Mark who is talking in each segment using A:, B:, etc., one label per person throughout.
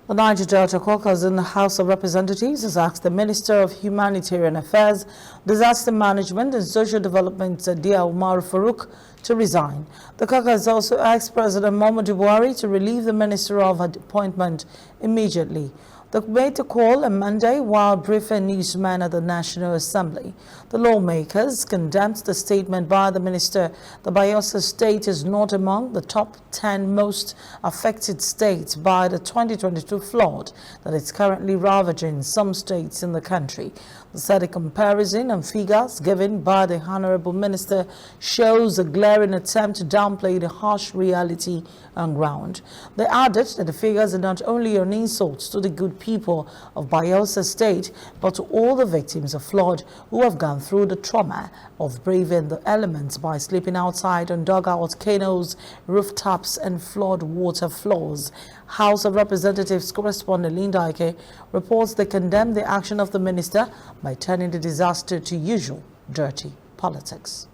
A: The Niger Delta Caucus in the House of Representatives has asked the Minister of Humanitarian Affairs, Disaster Management and Social Development, Dia Umar Farouk, to resign. The caucus also asked President Muhammadu Buhari to relieve the Minister of Appointment immediately. They made the call on Monday while briefing newsmen at the National Assembly. The lawmakers condemned the statement by the minister that Bayelsa State is not among the top 10 most affected states by the 2022 flood that is currently ravaging some states in the country. They said a comparison and figures given by the Honorable Minister shows a glaring attempt to downplay the harsh reality on ground. They added that the figures are not only an insult to the good people of Bayelsa State, but to all the victims of flood who have gone through the trauma of braving the elements by sleeping outside on dugout canals, rooftops and flood water floors. House of Representatives correspondent Linda Ike reports they condemn the action of the minister by turning the disaster to usual dirty politics.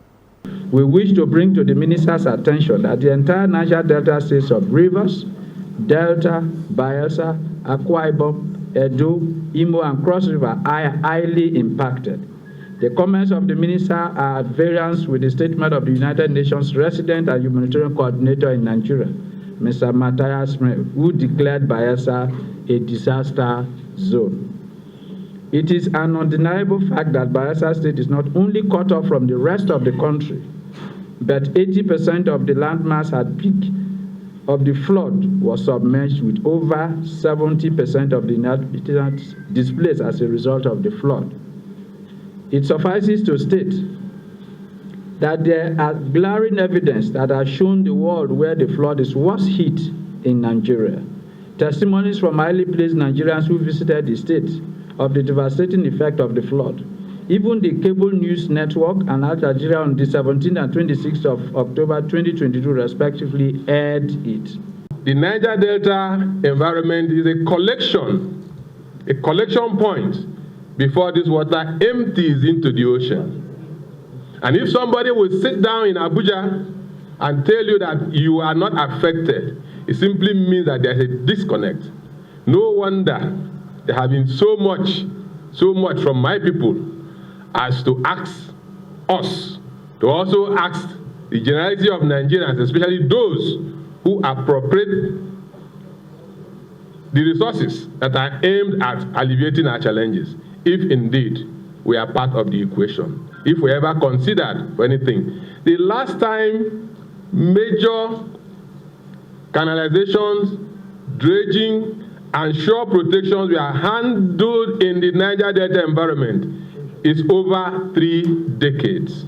B: We wish to bring to the minister's attention that the entire Niger Delta states of Rivers, Delta, Bayelsa, Akwa Ibom, Edo, Imo, and Cross River are highly impacted. The comments of the minister are at variance with the statement of the United Nations Resident and Humanitarian Coordinator in Nigeria, Mr. Matthias Mitv, who declared Bayelsa a disaster zone. It is an undeniable fact that Bayelsa State is not only cut off from the rest of the country, but 80% of the landmass at peak of the flood was submerged, with over 70% of the inhabitants displaced as a result of the flood. It suffices to state that there are glaring evidence that has shown the world where the flood is worst hit in Nigeria. Testimonies from highly placed Nigerians who visited the state of the devastating effect of the flood. Even the cable news network and Al Jazeera on the 17th and 26th of October 2022 respectively aired it.
C: The Niger Delta environment is a collection point before this water empties into the ocean. And if somebody will sit down in Abuja and tell you that you are not affected, it simply means that there's a disconnect. No wonder there have been so much from my people as to ask us to also ask the generality of Nigerians, especially those who appropriate the resources that are aimed at alleviating our challenges, if indeed we are part of the equation, if we ever considered for anything. The last time major canalizations, dredging, and shore protections were handled in the Niger Delta environment is over 3 decades.